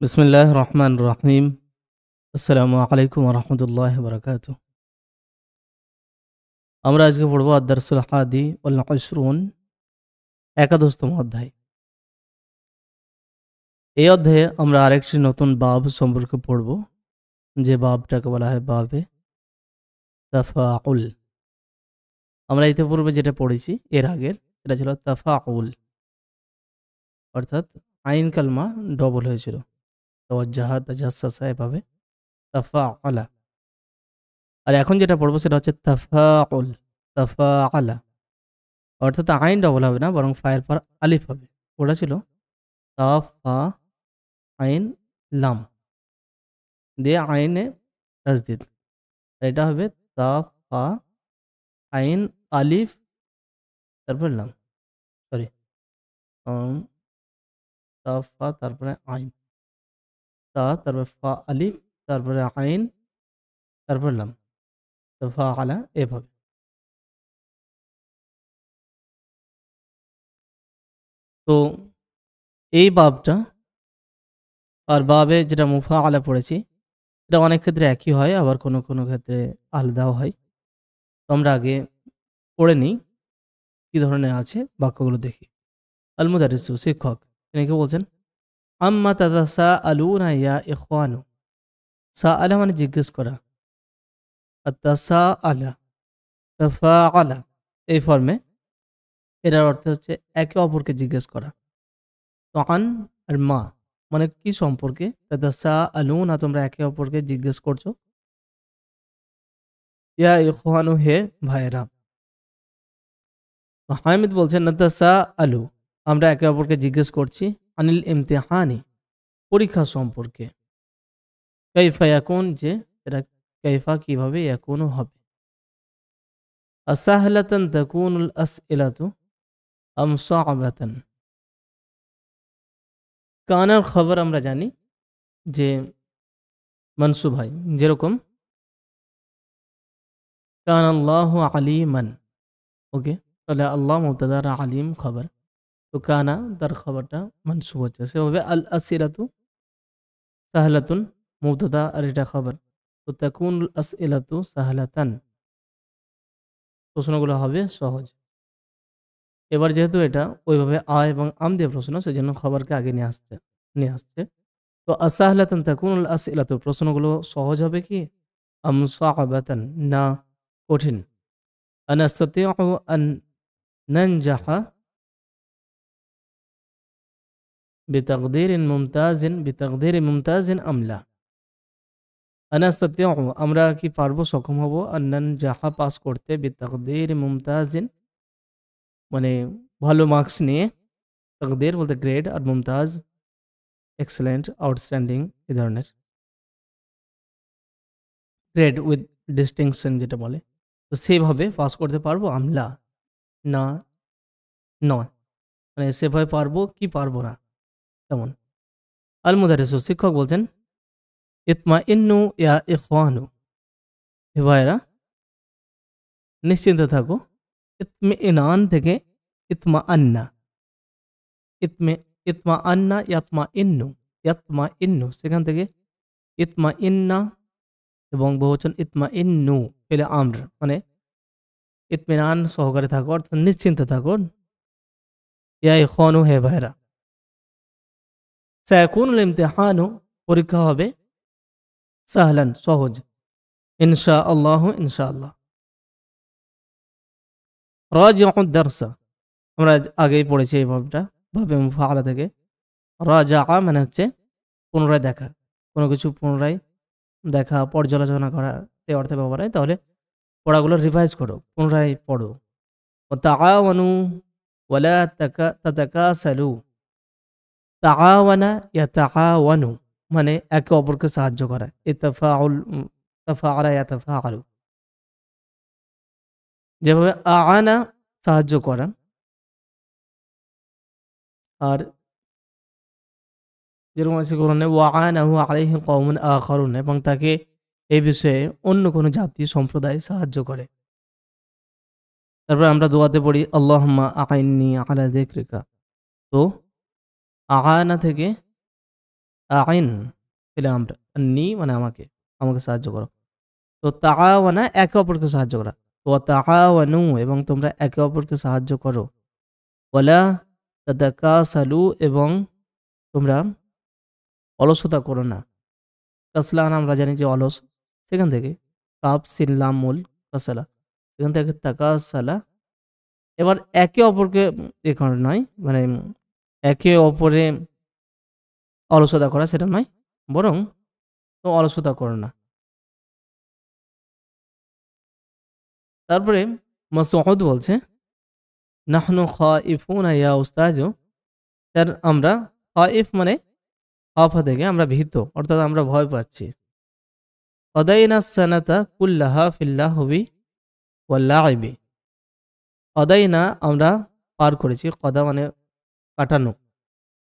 বিসমিল্লাহ রহমান রহিম। আসসালামু আলাইকুম রহমতুল্লাহ বরকাত। আমরা আজকে পড়ব আদ-দারসুল হাদি ওয়াল ইশরুন, একাদশতম অধ্যায়। এই অধ্যায়ে আমরা আরেকটি নতুন বাব সম্পর্কে পড়ব, যে বাবটাকে বলা হয় বাবে তাফাউল। আমরা ইতিপূর্বে যেটা পড়েছি এর আগের, সেটা ছিল তাফাউল, অর্থাৎ আইন কালমা ডবল হয়েছিল, তাওয়াজ্জাহা তাজাসসাসা এভাবে তাফাআলা। আর এখন যেটা পড়বো সেটা হচ্ছে তাফাউল, তাফাআলা, অর্থাৎ আইন ডবল হবে না, বরং ফায়ের পর আলিফ হবে। ওটা ছিল তাফ ফা আইন লাম দিয়ে আইনে তাজদিদ। এটা হবে তাফ ফা আইন আলিফ তারপর লাম, সরি, তাফ ফা তারপরে আইন, তা তারপরে ফা আলিফ তারপরে আইন তারপর লাম, তো ফা আলা এভাবে। তো এই বাবটা আর বাবে যেটা মুফা আলা পড়েছি, এটা অনেক ক্ষেত্রে একই হয়, আবার কোনো কোনো ক্ষেত্রে আলাদাও হয়। তো আমরা আগে পড়ে নিই কি ধরনের আছে বাক্যগুলো দেখি। আল মুদারিসু, শিক্ষক, তিনি কি বলছেন? আম্মা তাদাসা আলুনা ইয়া ইখওয়ানু। সা আলা মানে জিজ্ঞেস করা, আর তাসা আলা তাফা আলা এই ফর্মে, এটার অর্থ হচ্ছে একে অপরকে জিজ্ঞেস করা। তো আন আর মা মানে কি সম্পর্কে? তাদাসা আলুনা, তোমরা একে অপরকে জিজ্ঞেস করছো। ইয়া ইখওয়ানু, হে ভাইরা। তো হামিদ বলছেন নাতাসা আলু, আমরা একে অপরকে জিজ্ঞেস করছি আনিল ইমতিহানি, পরীক্ষা সম্পর্কে। কাইফা ইয়াকুন, যে এটা কাইফা কিভাবে, ইয়াকুনও হবে। আসাহলাতান তাকুনুল আসইলাতু আম সাআবাতান। কানার খবর আমরা জানি যে মানসুব হয়, যেরকম কান আল্লাহু আলিমান। ওকে, তাহলে আল্লাহ মুবতাদার, আলিম খবর, তো কানা তার খবরটা মানসুব হচ্ছে। সেভাবে আল আসইলাতু সাহলাতুন মুবতাদা আর এটা খবর, তো তাকুনুল আসইলাতু সাহলাতান, প্রশ্নগুলো হবে সহজ। এবার যেহেতু এটা ওইভাবে আ এবং আম দিয়ে প্রশ্ন, সেজন্য খবরকে আগে নিয়ে আসছে। তো আসাহলাতান তাকুনুল আসইলাতু, প্রশ্নগুলো সহজ হবে কি? আম সাআবাতান, না কঠিন। আনাস্তাতিউ আন নানজাহা বিতাকদীরিন মুমতাজিন আমলা। আনাস্তাতিউ, আমরা কি পারবো, সক্ষম হব, আন নানজাহা পাস করতে, বিতাকদীরিন মুমতাজিন মানে ভালো মার্কস নিয়ে, তাকদীর বলতে গ্রেড, আর মুমতাজ এক্সেলেন্ট, আউটস্ট্যান্ডিং, এই ধরনের গ্রেড উইথ ডিস্টিংশন যেটা বলে, তো সেভাবে পাস করতে পারবো। আমলা, না নয়, মানে সেভাবে পারবো কি পারবো না তেমন। আল মুদারিসু, শিক্ষক বলছেন ইতমা ইন্নু ইয়া ইখওয়ানু, হে ভাইরা নিশ্চিন্ত থাকো। ইতমে ইনান থেকে ইতমা আন্না, ইতমে ইতমা আন্না ইয়াতমা ইন্নু, সেখান থেকে ইতমা ইন্না এবং বহুবচন ইতমা ইন্নু পেলে আমর, মানে ইতমিনান সহকারে থাকো, অর্থাৎ নিশ্চিন্তে থাকো। ইয়া ইখওয়ানু, হে ভাইরা। সায়াকুনুল ইমতিহানু, পরীক্ষা হবে, সাহলান সহজ, ইনশাআল্লাহ ইনশাআল্লাহ। রাজিউদ দারসা, আমরা আগেই পড়েছি এই ভাবটা, ভাবে মুফাআলা থেকে। রাজাআ মানে হচ্ছে পুনরায় দেখা, কোনো কিছু পুনরায় দেখা, পর্যালোচনা করা, সেই অর্থে ব্যবহার হয়। তাহলে পড়াগুলো রিভাইজ করো, পুনরায় পড়ো। তাআওয়ানু ওয়ালা তাতাকাসালু, তাআওয়ানা ইয়াতাআওয়ানু মানে একে অপরকে সাহায্য করা। ইতাফাউল, তাফাআলা ইয়াতাফাআলু, যেভাবে আআনা সাহায্য করা, আর যেরকম আছে কোরআনে ওয়াআনাহু আলাইহি কওমুন আখারুন, এবং তাকে এই বিষয়ে অন্য কোনো জাতি সম্প্রদায় সাহায্য করে। তারপর আমরা দোয়াতে পড়ি আল্লাহুম্মা আইন্নি আলা যিকরিকা। তো আআনা থেকে আইন ফিল আমর, নি মানে আমাকে, আমাকে সাহায্য করো। তো তাআওয়ানা একে অপরকে সাহায্য করা। ওয়া তাআওয়ানু এবং তোমরা একে অপরকে সাহায্য করো। ওয়ালা তাতাকাসালু এবং তোমরা অলসতা করো না। কাসলান আমরা জানি যে অলস, সেখান থেকে কাফ সিন লাম মূল কাসালা, সেখান থেকে তাকাসালা। এবার একে অপরকে এখানে নয়, মানে একে অপরে অলসতা করা সেটা নয়, বরং তো অলসতা করো না। তারপরে মাসউদ বলছে নাহনু খাইফুনা ইয়া উস্তাজু, স্যার আমরা, খাইফ মানে খাফা থেকে আমরা ভীত, অর্থাৎ আমরা ভয় পাচ্ছি। কদাইনা সানাতা কুল্লাহা ফিল্লাহবি ওয়াল লাইবি, কদাইনা আমরা পার করেছি, কদা মানে কাটানো,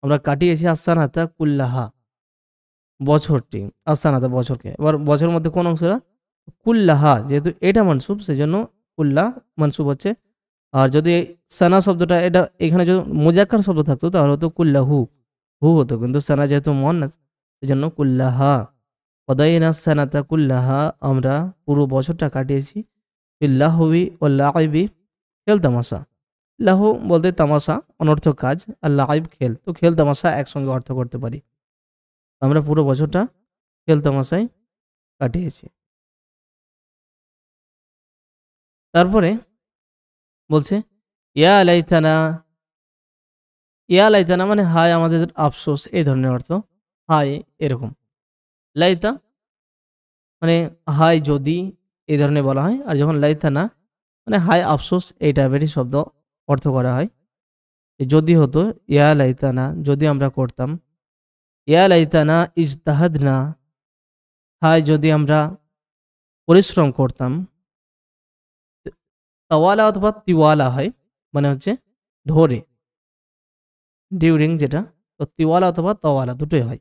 আমরা কাটিয়েছি আসানাতা কুল্লাহা বছরটি, আসানাতা বছরকে। এবার বছরের মধ্যে কোন অংশটা? কুল্লাহা, যেহেতু এটা মানসুব সেজন্য কুল্লা মানসুব হচ্ছে। আর যদি সানা শব্দটা এটা এখানে যদি মুজাক্কার শব্দ থাকতো তাহলে হতো কুল্লাহু, হু হতো, কিন্তু সানা যেহেতু মুয়ান্নাস সেজন্য কুল্লাহা। কদাইনা সানাতা কুল্লাহা, আমরা পুরো বছরটা কাটিয়েছি ফিল্লাহবি ওয়াল লাইবি, খেল তামাশা। লাহু বলতে তামাশা, অনর্থক কাজ, আর লাইব খেল, তো খেল তামাশা একসঙ্গে অর্থ করতে পারি। আমরা পুরো বছরটা খেল তামাশায় কাটিয়েছি। তারপরে বলছে ইয়া লাইতানা, ইয়া লাইতানা মানে হায় আমাদের আফসোস, এই ধরনের অর্থ, হায় এরকম। লাইতা মানে হায় যদি, এই ধরনের বলা হয়। আর যখন লাইতানা মানে হায় আফসোস, এই টাইপেরই শব্দ অর্থ করা হয়। যদি হতো ইয়া লাইতানা, যদি আমরা করতাম। ইয়া লাইতানা ইজতাহাদনা, হায় যদি আমরা পরিশ্রম করতাম। তাওয়ালা অথবা তিওয়ালা হয়, মানে হচ্ছে ধরে, ডিউরিং যেটা, তো তিওয়ালা অথবা তাওয়ালা দুটোই হয়,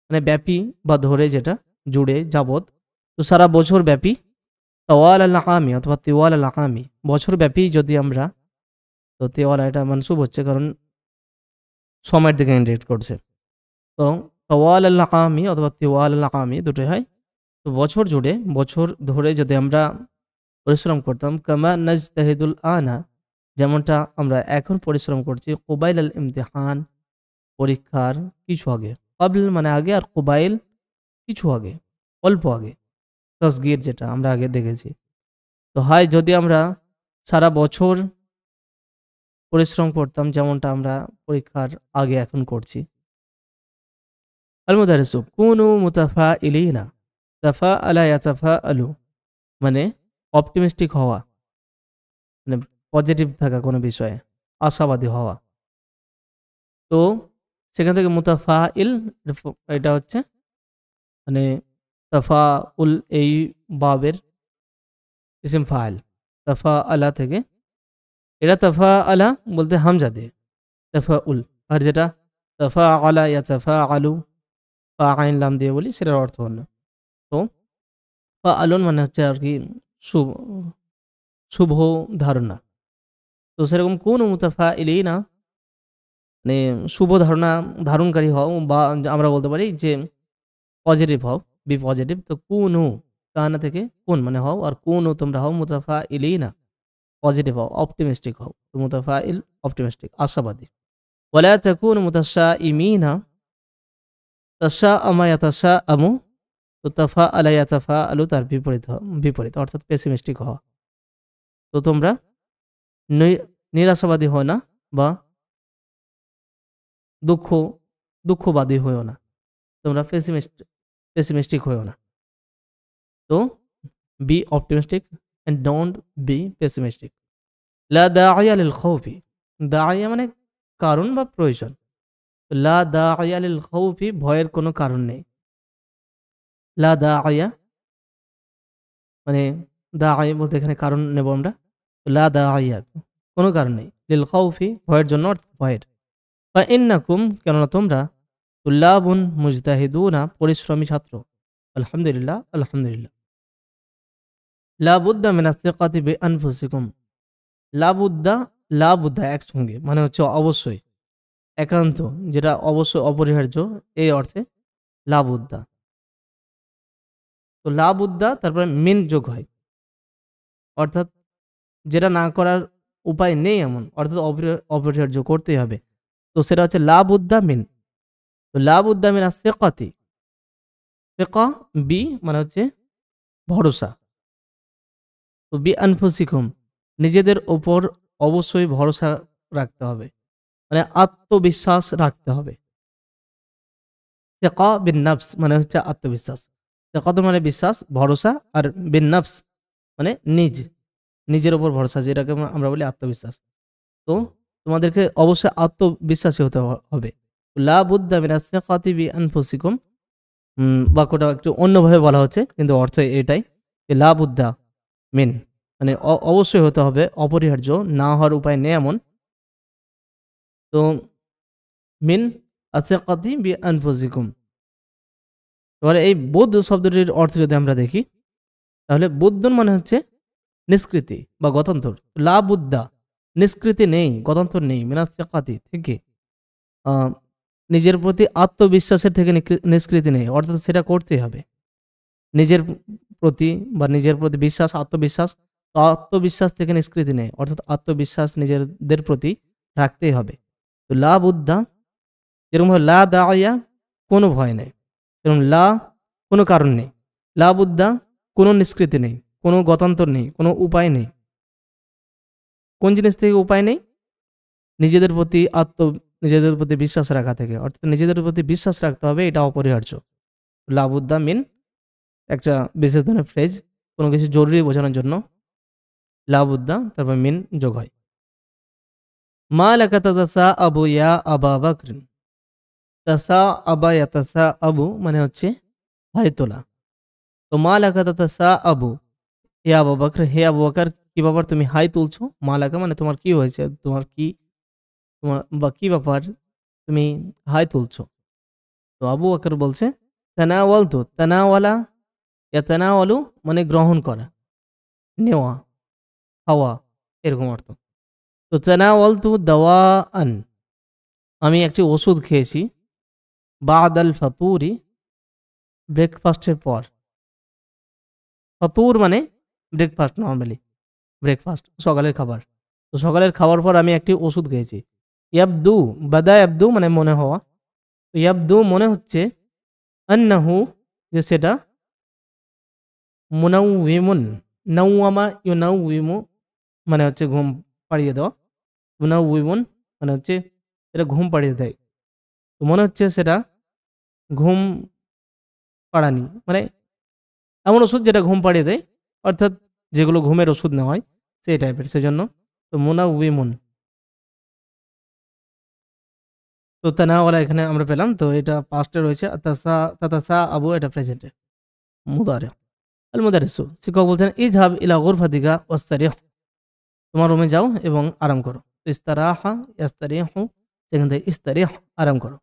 মানে ব্যাপী বা ধরে, যেটা জুড়ে যাবত, তো সারা বছর ব্যাপী। তাওয়াল আল আকামি অথবা তিওয়াল আল আকামি, বছর ব্যাপী যদি আমরা, তো তিওয়ালা এটা মানসুব হচ্ছে কারণ সময়ের দিকে ইন্ডিকেট করছে। তো তাওয়াল আল আকামি অথবা তিওয়াল আল আকামি দুটোই হয়। তো বছর জুড়ে, বছর ধরে যদি আমরা পরিশ্রম করতাম। কামা নাজতাহিদুল আনা, যেমনটা আমরা এখন পরিশ্রম করছি। কুবাইল আল ইমতিহান, পরীক্ষার কিছু আগে। কাবল মানে আগে, আর কুবাইল কিছু আগে, অল্প আগে, তসগির যেটা আমরা আগে দেখেছি। তো হয় যদি আমরা সারা বছর পরিশ্রম করতাম, যেমনটা আমরা পরীক্ষার আগে এখন করছি। আল মুদারিসু কুনু মুতাফাইলিনা, তাফাআলা ইয়াতাফাআলু মানে অপটিমিস্টিক হওয়া, মানে পজিটিভ থাকা কোনো বিষয়ে, আশাবাদী হওয়া। তো সেখান থেকে মুতাফাইল, এটা হচ্ছে মানে তাফাউল, এই বাবের ইসিম ফাইল, তাফাআলা থেকে। এটা তাফাআলা বলতে হামজা দিয়ে তাফাউল, আর যেটা তাফাআলা ইয়াতাফাআলু ফাআইন লাম দিয়ে বলি, সেটার অর্থ হলো। তো ফাআলুন মানে হচ্ছে আর কি শুভ, শুভ ধারণা। তো সেরকম কোন মুতাফাইলিনা মানে শুভ ধারণা ধারণকারী হও, বা আমরা বলতে পারি যে পজিটিভ হও, বি পজিটিভ। তো কুনু কানা থেকে কোন মানে হও, আর কুনু তোমরা হও মুতাফাইলিনা পজিটিভ হও, অপটিমিস্টিক হও। তো মুতাফাইল অপটিমিস্টিক, আশাবাদী। ওয়ালা তাকুনু মুতাশাইমিনা, তাশাআমা ইয়াতাশাআমু, তো তাফাআলা ইয়াতাফাআলু তার বিপরীত, বিপরীত অর্থাৎ পেসিমিস্টিক হওয়া। তো তোমরা নিরাশাবাদী হও না, বা দুঃখবাদী হয়েও না, তোমরা পেসিমিস্টিক হয়েও না। তো B optimistic and don't be pessimistic. লা দাইয়া লিল খাউফি, দাইয়া মানে কারণ বা প্রয়োজন। লা দাইয়া লিল খাউফি, ভয়ের কোনো কারণ নেই। লা দাইয়া মানে দাই বলতে এখানে কারণ নেব আমরা। লা দাইয়া কোনো কারণ নেই, লিল খাউফি ভয়ের জন্য, অর্থাৎ ভয়ের। ফা ইন্নাকুম কেননা তোমরা, তুল্লাবুন মুজতাহিদুনা পরিশ্রমী ছাত্র। আলহামদুলিল্লাহ, আলহামদুলিল্লাহ। লাবুদ্দা মিনাস সিকাতি বিআনফুসিকুম, লাবুদ্দা, লাবুদ্দা একসঙ্গে মানে হচ্ছে অবশ্যই, একান্ত, যেটা অবশ্যই অপরিহার্য, এই অর্থে লাবুদ্দা। তো লাবুদ্দা তারপরে মিন যোগ হয়, অর্থাৎ যেটা না করার উপায় নেই এমন, অর্থাৎ অপরিহার্য করতেই হবে, তো সেটা হচ্ছে লাবুদ্দা মিন। তো লাবুদ্দা মিন আসিকাতি, সিকা বি মানে হচ্ছে ভরসা, তো বি আনফুসিকুম নিজেদের ওপর অবশ্যই ভরসা রাখতে হবে, মানে আত্মবিশ্বাস রাখতে হবে। সিকা বিন নাফস মানে হচ্ছে আত্মবিশ্বাস, সিকাত মানে বিশ্বাস, ভরসা, আর বিন নাফস মানে নিজের ওপর ভরসা, যেটাকে আমরা বলি আত্মবিশ্বাস। তো তোমাদেরকে অবশ্যই আত্মবিশ্বাসী হতে হবে। লা বুদ্দা মিনাস সিকাতি বি আনফুসিকুম, বাক্যটা একটু অন্যভাবে বলা হচ্ছে, কিন্তু অর্থ এটাই যে লা বুদ্দা মিন মানে অবশ্যই হতে হবে, অপরিহার্য, না হওয়ার উপায় নেই এমন। তো মিন আসিকাতি বি আনফুসিকুম। এবারে এই বুদ্ধ শব্দটির অর্থ যদি আমরা দেখি, তাহলে বুদ্ধন মানে হচ্ছে নিষ্কৃতি বা গতান্তর। লা বুদ্দা নিষ্কৃতি নেই, গতান্তর নেই, মিনাস সিকাতি থেকে নিজের প্রতি আত্মবিশ্বাসের থেকে নিষ্কৃতি নেই, অর্থাৎ সেটা করতেই হবে নিজের প্রতি, বা নিজের প্রতি বিশ্বাস, আত্মবিশ্বাস। তো আত্মবিশ্বাস থেকে নিষ্কৃতি নেই, অর্থাৎ আত্মবিশ্বাস নিজেদের প্রতি রাখতেই হবে। তো লা বুদ্দা, যেরকম লা দায়া কোনো ভয় নেই, যেরকম লা কোনো কারণ নেই, লা বুদ্দা কোনো নিষ্কৃতি নেই, কোনো গতান্তর নেই, কোনো উপায় নেই। কোন জিনিস থেকে উপায় নেই? নিজেদের প্রতি বিশ্বাস রাখা থেকে, অর্থাৎ নিজেদের প্রতি বিশ্বাস রাখতে হবে, এটা অপরিহার্য। লাবুদ্দা মিন একটা বিশেষ ধরনের ফ্রেজ, কোনো কিছু জরুরি বোঝানোর জন্য লাবুদ্দা তারপর মিন যোগ হয়। মা লাকা তাতাসা আবু ইয়া আবা বকরিন, তাসা আবা ইয়াতাসা আবু মানে হচ্ছে হাই তোলা। তো মা লাকা তাতাসা আবু ইয়া আবু বকর, হে আবু বকর কি ব্যাপার তুমি হাই তুলছো? মা লাকা মানে তোমার কি হয়েছে, তোমার বা কি ব্যাপার তুমি হাই তুলছো? তো আবু বকর বলছে তানাওয়াল, তো তানাওয়ালা ইয়া তানাওয়ালু মানে গ্রহণ করা, নেওয়া, খাওয়া, এরকম অর্থ। তো তানাওয়াল তু দাওয়ান, আমি একটি ওষুধ খেয়েছি, বাদাল ফাতুরি ব্রেকফাস্টের পর। ফাতুর মানে ব্রেকফাস্ট, নর্মালি ব্রেকফাস্ট সকালের খাবার। তো সকালের খাবার পর আমি একটি ওষুধ খেয়েছি। ইয়াবদু, বাদা ইয়াবদু মানে মনে হওয়া, ইয়াবদু মনে হচ্ছে, আন্নাহু যে সেটা, মুনাউইমুন, নাউয়ামা ইউনাউইমু মানে হচ্ছে ঘুম পাড়িয়ে দেওয়া, মুনাউইমুন মানে হচ্ছে এটা ঘুম পাড়িয়ে দেয়। তো মনে হচ্ছে সেটা ঘুম পাড়ানি, মানে এমন ওষুধ যেটা ঘুম পাড়িয়ে দেয়, অর্থাৎ যেগুলো ঘুমের ওষুধ নেওয়া হয় সেই টাইপের, সেজন্য। তো মুনাউইমুন, তো তানাওয়ালা এখানে আমরা পেলাম, তো এটা পাস্টে রয়েছে, তাতাসা আবু এটা প্রেজেন্টে মুদারে। আল মুদারিসু শিক্ষক বলছেন ইযহাব ইলা গুরফাতিকা ওয়াস্তারিহ, তোমার রুমে যাও এবং আরাম করো। ইস্তারাহা ইয়াস্তারিহু, সেখান থেকে ইস্তারিহ আরাম করো।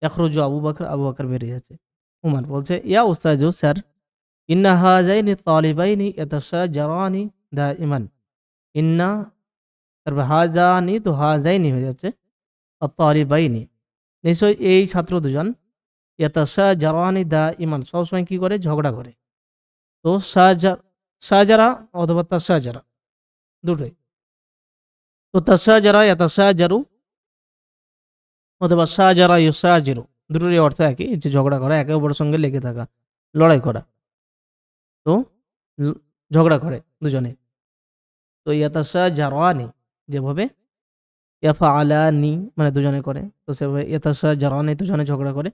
ইয়াখরুজু আবু বকর বেরিয়ে যাচ্ছে। উমর বলছে ইয়া উস্তাজু স্যার, ইন্না হাযাইনি তালিবাইনি ইয়াতাশাজারানি দাইমান, ইন্না তারপর হাযানি, তো হাযাইনি হয়ে যাচ্ছে, আর তালিবাইনি নিশ্চয় এই ছাত্র দুজন, ইয়াতাশাজারানি দাইমান সবসময় কি করে, ঝগড়া করে। তো শাহজারা অথবা তাশাজারা দুটোই। তো তাশাজারা ইয়াতাশাজারু অথবা শাহজারা ইউশাজিরু, দুটোরই অর্থ একই, যে ঝগড়া করা, একে অপরের সঙ্গে লেগে থাকা, লড়াই করা। তো ঝগড়া করে দুজনে। তো ইয়াতাশাজারানি যেভাবে, ইয়াফআলানি মানে দুজনে করে, তো সেভাবে ইয়াতাশাজারানি দুজনে ঝগড়া করে।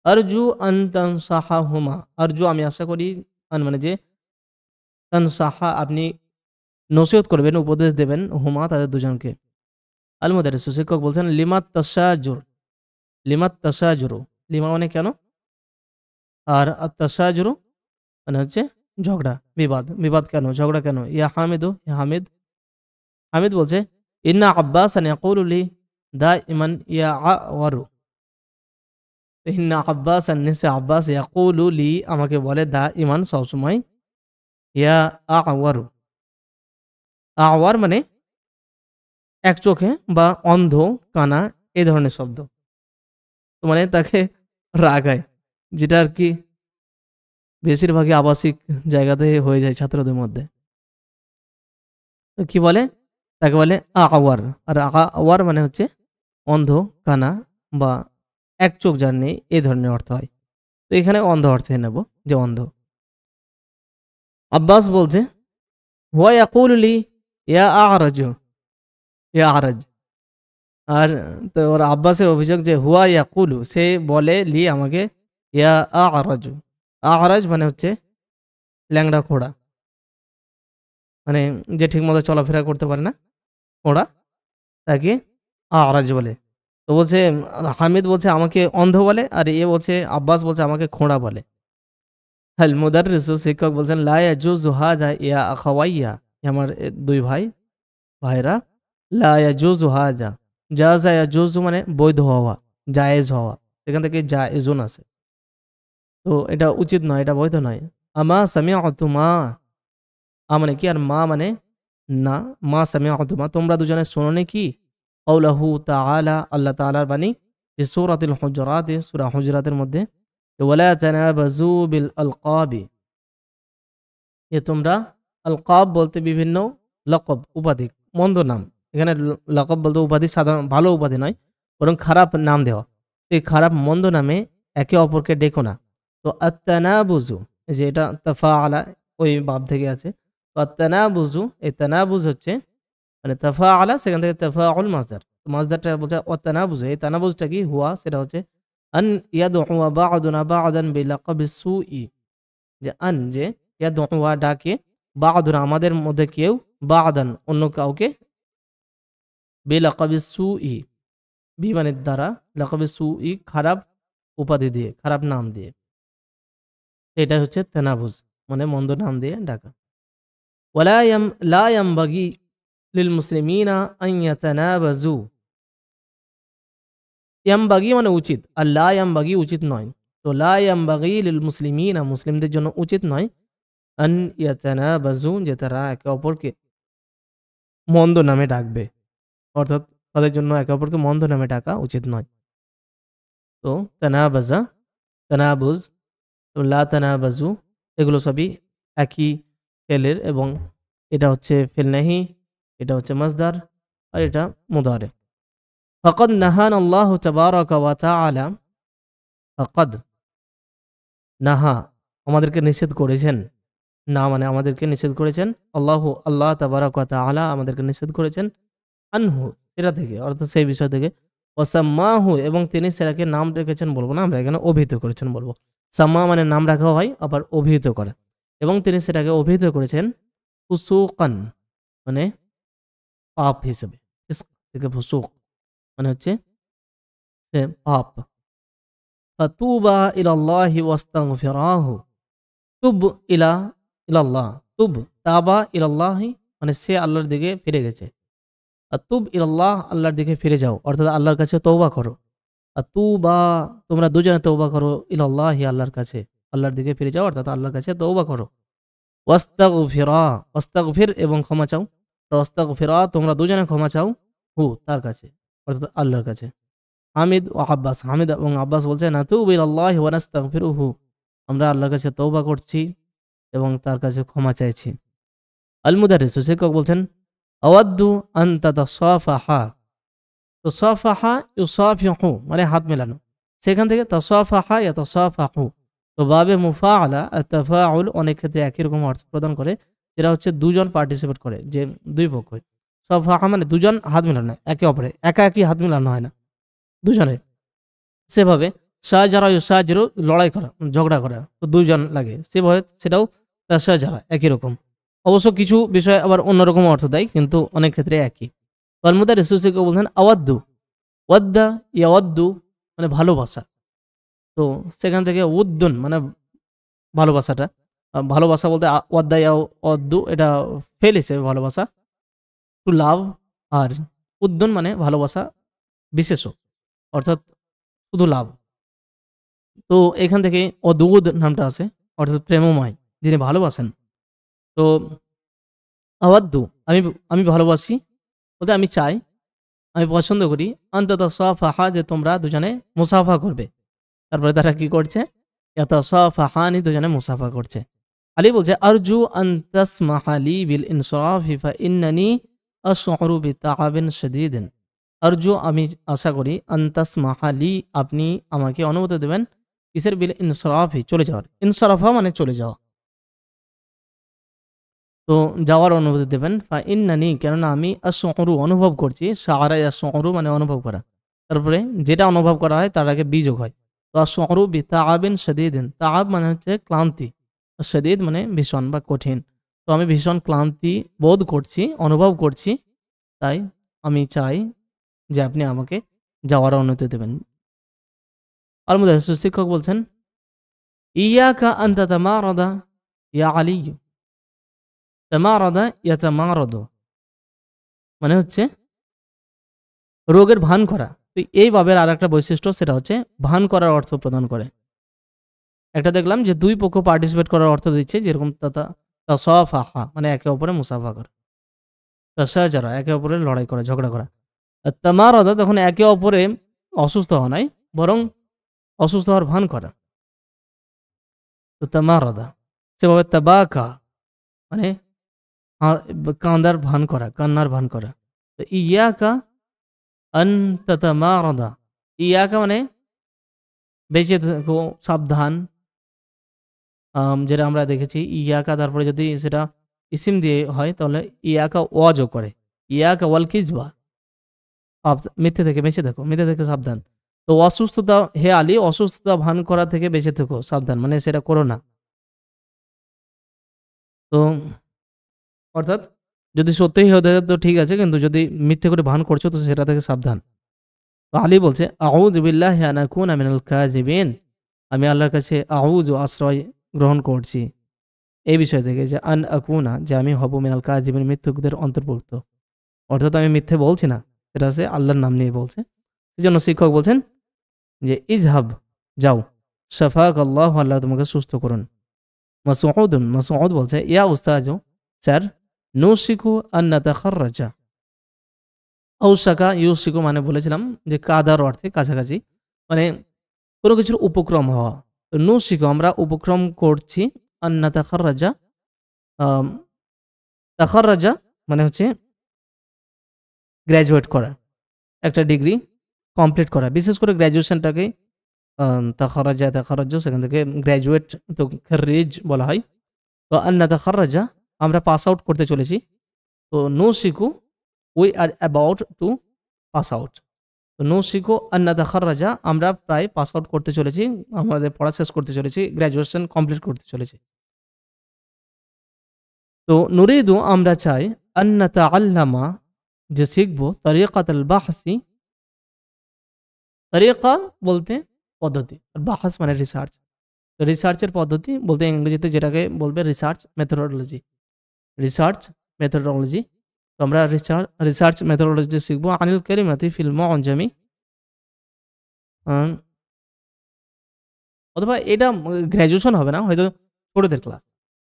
আরজু আন তানসাহাহুমা, আরজু আমি আশা করি, আন মানে যে, তানসাহা আপনি নসিহত করবেন, উপদেশ দেবেন, হুমা তাদের দুজনকে। আল মুদারিস শিক্ষক বলছেন লিমাত তাশাজুর, লিমাত তাশাজুরু, লিমা মানে কেন, আর তাশাজুরু মানে হচ্ছে ঝগড়া, বিবাদ কেন, ঝগড়া কেন। ইয়া হামিদু, ইয়া হামিদ, হামিদ বলছে ইন্না আব্বাসান ইয়াকুলু লি দাইমান ইয়া আওয়ারু, ইন্না আব্বাসান নিশ্চয় আব্বাস, ইয়াকুলু লি আমাকে বলে, দাইমান সবসময়, ইয়া আওয়ারু, আওয়ার মানে এক চোখে বা অন্ধ, কানা, এই ধরনের শব্দ। তো মানে তাকে রাগায়, যেটা আর কি বেশিরভাগই আবাসিক জায়গাতে হয়ে যায় ছাত্রদের মধ্যে। তো কি বলে, তাকে বলে আওয়ার। আর আওয়ার মানে হচ্ছে অন্ধ, কানা বা এক চোখ যার নেই, এই ধরনের অর্থ হয়। তো এখানে অন্ধ অর্থে নেব, যে অন্ধ। আব্বাস বলছে হুয়া ইয়াকুলু লি ইয়া আ'রাজু, ইয়া আ'রাজ। আর তো ওর আব্বাসের অভিযোগ যে হুয়া ইয়াকুলু, সে বলে লি আমাকে, ইয়া আ'রাজু। আ'রাজ মানে হচ্ছে ল্যাংড়া খোড়া, মানে যে ঠিকমতো চলাফেরা করতে পারে না, খোড়া, তাকে আ'রাজ বলে। তো বলছে হামিদ বলছে আমাকে অন্ধ বলে, আর এ বলছে আব্বাস বলছে আমাকে খোঁড়া বলে। হাল মুদাররিসু, শিক্ষক বলছেন লা ইয়াজুজু হাযা ইয়া আখাওয়াইয়া, আমার দুই ভাইরা, লা ইয়াজুজু হাযা, জাযা ইয়াজুজু মানে বৈধ হওয়া, জায়েজ হওয়া, সেখান থেকে জায়েজুন আছে। তো এটা উচিত নয়, এটা বৈধ নয়। আমা সামিআতুমা, মানে কি, আর মা মানে না, মা সামিআতুমা, তোমরা দুজনে শোনোনি কি, কওলাহু তাআলা, আল্লাহ তাআলার বাণী, যে সূরাতুল হুজুরাত, সূরা হুজুরাতের মধ্যে, ওয়ালা তানাবাজু বিল আলকাবি, যে তোমরা, আলকাব বলতে বিভিন্ন লকব, উপাধি, মন্দ নাম। এখানে লকব বলতে উপাধি, সাধারণ ভালো উপাধি নয়, বরং খারাপ নাম দেওয়া। এই খারাপ মন্দ নামে একে অপরকে ডেকো না। তো আত্তানাবুজু, যে এটা তাফাআলা ওই বাব থেকে আছে। তো আত্তানাবুজু, এই তানাবুজ হচ্ছে মানে তাফাআলা, সেখান থেকে তাফাউল মাসদার। মাসদারটা বলছে আত্তানাবুজু, এই তানাবুজটা কি হুয়া, সেটা হচ্ছে আন ইয়াদউ বা'দুনা বা'দান বিলাকাবিস সুই, যে আন, যে ইয়াদউ ডাকে, বা'দুনা আমাদের মধ্যে কেউ, বা'দান অন্য কাউকে, বিলাকাবিস সুই, বি মানে দ্বারা, লাকাবিস সুই খারাপ উপাধি দিয়ে, খারাপ নাম দিয়ে। এটা হচ্ছে তানাবুজ, মানে মন্দ নাম দিয়ে ডাকা। ওয়ালা লা ইয়ামবাগি লিল মুসলিমিনা আন ইয়াতানাবাজু, ইয়ামবাগি মানে উচিত, আর লা ইয়ামবাগি উচিত নয়। তো লা ইয়ামবাগি লিল মুসলিমিনা, মুসলিমদের জন্য উচিত নয়, আন ইয়াতানাবাজু, যে তারা একে অপরকে মন্দ নামে ডাকবে, অর্থাৎ তাদের জন্য একে অপরকে মন্দ নামে ডাকা উচিত নয়। তো তানাবাজা, তানাবুজ, লা তানাবাজু, এগুলো সবই একই ফেলের, এবং এটা হচ্ছে ফেল নাহি, এটা হচ্ছে মাসদার, আর এটা মুদারে। ফাকাদ নাহান আল্লাহ তাবারাকা ওয়া তাআলা, ফাকাদ নাহা আমাদেরকে নিষেধ করেছেন, না মানে আমাদেরকে নিষেধ করেছেন, আল্লাহ তাবারাকা ওয়া তাআলা আমাদেরকে নিষেধ করেছেন, আনহু সেটা থেকে, অর্থাৎ সেই বিষয় থেকে, ওয়াসাম্মাহু এবং তিনি সেটাকে নাম রেখেছেন বলবো না, আমরা এখানে অভিহিত করেছেন বলবো। সাম্মা মানে নাম রাখা হয়, আবার অভিহিত করা, এবং তিনি সেটাকে অভিহিত করেছেন ফুসুকান, মানে পাপ হিসেবে, ফিসক থেকে ফুসুক মানে হচ্ছে পাপ। ফাতুবা ইলাল্লাহি ওয়াস্তাগফিরাহু, তুব ইলাল্লাহ, তুব তাবা ইলাল্লাহি মানে সে আল্লাহর দিকে ফিরে গেছে, আর তুব ইলাল্লাহ আল্লাহর দিকে ফিরে যাও, অর্থাৎ আল্লাহর কাছে তওবা করো। আর তুবা তোমরা দুজনে তওবা করো, ইলাল্লাহি আল্লাহর কাছে, আল্লাহর দিকে ফিরে যাও, অর্থাৎ আল্লাহর কাছে তওবা করো। ওয়াস্তাগফিরা, ওয়াস্তাগফির এবং ক্ষমা চাও, ওয়াস্তাগফিরা তোমরা দুজনে ক্ষমা চাও, হু তার কাছে, অর্থাৎ আল্লাহর কাছে। হামিদ ও আব্বাস, হামিদ এবং আব্বাস বলছে নাতুবু ইলাল্লাহি ওয়া নাস্তাগফিরুহু, আমরা আল্লাহর কাছে তওবা করছি এবং তার কাছে ক্ষমা চাইছি। আল মুদাররিস, শিক্ষক বলছেন আওয়াদ্দু আন তাতাসাফাহা, তো সাফাহা ইউসাফিহু মানে হাত মেলানো, সেখান থেকে তাসাফাহা ইয়াতাসাফাহু। তো বাবে মুফাআলা আর তাফাউল অনেক ক্ষেত্রে একই রকম অর্থ প্রদান করে, যেটা হচ্ছে দুজন পার্টিসিপেট করে, যে দুই পক্ষ। সাফাহা মানে দুজন হাত মেলানো, একে অপরে একা একই হাত মেলানো হয় না, দুজনের। সেভাবে শাহজারা ইউসাজিরু লড়াই করা, ঝগড়া করা, তো দুইজন লাগে, সেভাবে সেটাও তাশাজারা একই রকম। অবশ্য কিছু বিষয় আবার অন্যরকম অর্থ দেয়, কিন্তু অনেক ক্ষেত্রে একই। আল রেসুসিকে বলছেন আওয়াদ্দু, ওয়াদ্দা ইয়াওয়াদ্দু মানে ভালোবাসা, তো সেখান থেকে উদ্দুন মানে ভালোবাসাটা, ভালোবাসা বলতে ওয়াদ্দা ইয়াওয়াদ্দু এটা ফেল হিসেবে ভালোবাসা, টু লাভ, আর উদ্দুন মানে ভালোবাসা বিশেষ, অর্থাৎ শুধু লাভ। তো এখান থেকে অদুদ নামটা আছে, অর্থাৎ প্রেমময়, যিনি ভালোবাসেন। তো আওয়াদ্দু আমি ভালোবাসি বলতে আমি চাই, আমি পছন্দ করি আনতাতাসাফাহা, যে তোমরা দুজনে মুসাফা করবে। তারপরে তারা কি করছে? ইয়াতাসাফাহানি, দুজনে মুসাফা করছে। আলী বলছে আরজু আন তাসমাহা লি বিল ইনসরাফি ফা ইন্নানি আশউরু বিতাআবিন শাদীদিন। আরজু, আমি আশা করি, আন তাসমাহা লি, আপনি আমাকে অনুমতি দেবেন, কিসের? বিল ইনসরাফি, চলে যাওয়ার। ইনসরাফা মানে চলে যাওয়া, তো যাওয়ার অনুমতি দেবেন। ফা ইন্নানি, কেননা আমি আশউরু, অনুভব করছি। শাআরা ইয়াশউরু মানে অনুভব করা, তারপরে যেটা অনুভব করা হয় তার আগে বিযোগ হয়। তো আশউরু বিতাআবিন শাদীদিন, তাআব মানে হচ্ছে ক্লান্তি, শাদীদ মানে ভীষণ বা কঠিন। তো আমি ভীষণ ক্লান্তি বোধ করছি, অনুভব করছি, তাই আমি চাই যে আপনি আমাকে যাওয়ার অনুমতি দেবেন। আর মুদারিস শিক্ষক বলছেন ইয়াকা আন তাতামারাদা ইয়া আলী। তামারাদা ইয়াতামারাদু মানে হচ্ছে রোগের ভান করা। তো এই ভাবের আর একটা বৈশিষ্ট্য, সেটা হচ্ছে ভান করার অর্থ প্রদান করে। একটা দেখলাম যে দুই পক্ষ পার্টিসিপেট করার অর্থ দিচ্ছে, যেরকম তাসাফাহা মানে একে অপরে মুসাফা করা, তাসাজারা একে অপরের লড়াই করা, ঝগড়া করা। আর তামারাদা তখন একে অপরে অসুস্থ হওয়া নয়, বরং অসুস্থ হওয়ার ভান করা। তো তামারাদা সেভাবে তাবাকা মানে কান্দার ভান করা, কান্নার ভান করা। তো ইয়াকা আন তাতামারাদা, ইয়াকা মানে বেঁচে থেকো, সাবধান। যেটা আমরা দেখেছি ইয়াকা, তারপরে যদি সেটা ইসিম দিয়ে হয় তাহলে ইয়াকা ওয়া যোগ করে, ইয়াকা ওয়াল কিজবা, মিথ্যে থেকে বেঁচে থেকো, মিথ্যে থেকে সাবধান। তো অসুস্থতা, হে আলী, অসুস্থতা ভান করা থেকে বেঁচে থেকো, সাবধান মানে সেটা করো না। তো অর্থাৎ যদি সত্যিই হতে তো ঠিক আছে, কিন্তু যদি মিথ্যে করে ভান করছো তো সেটা থেকে সাবধান। তো আলী বলছে আউযু বিল্লাহি আন আকুনা মিনাল কাযিবিন, আমি আল্লাহর কাছে আউযু, আশ্রয় গ্রহণ করছি এই বিষয় থেকে, যে আন আকুনা, যে আমি হব মিনাল কাযিবিন, মিথ্যুকদের অন্তর্ভুক্ত। অর্থাৎ আমি মিথ্যে বলছি না, সেটা সে আল্লাহর নাম নিয়ে বলছে। সেজন্য শিক্ষক বলছেন যে ইজহাব, যাও, শাফাক আল্লাহ, আল্লাহ তোমাকে সুস্থ করুন। মাসউদ বলছে ইয়া উস্তাজ, স্যার, নুশিকু আন নাতাখাররাজা। ঔশাকা ইউশিকু মানে বলেছিলাম যে কাদার অর্থে কাছাকাছি, মানে কোনো কিছুর উপক্রম হওয়া। তো নুশিকু আমরা উপক্রম করছি, আন নাতাখাররাজা, তাখাররাজা মানে হচ্ছে গ্র্যাজুয়েট করা, একটা ডিগ্রি কমপ্লিট করা, বিশেষ করে গ্র্যাজুয়েশনটাকে তাখাররাজা, সেখান থেকে গ্র্যাজুয়েট, তো খারিজ বলা হয়। তো আন্না তাখাররাজা আমরা পাস আউট করতে চলেছি। তো নো শিকু, we are about to pass out. তো নো শিকু আন্না তাখাররাজা, আমরা প্রায় পাস আউট করতে চলেছি, আমাদের পড়া শেষ করতে চলেছি, গ্র্যাজুয়েশন কমপ্লিট করতে চলেছি। তো নুরিদু আমরা চাই, আন্না তাআল্লামা যে শিখবো, তরিকাতুল বাহসি, তরিকা বলতে পদ্ধতি, আর বাহাস মানে রিসার্চ। তো রিসার্চের পদ্ধতি বলতে ইংরেজিতে যেটাকে বলবে রিসার্চ মেথোডোলজি, রিসার্চ মেথোডোলজি। তো আমরা রিসার্চ মেথোডোলজি শিখবো। আনিল কালিমাতি ফিল মুআজামি, অথবা এটা গ্র্যাজুয়েশন হবে না, হয়তো ছোটদের ক্লাস,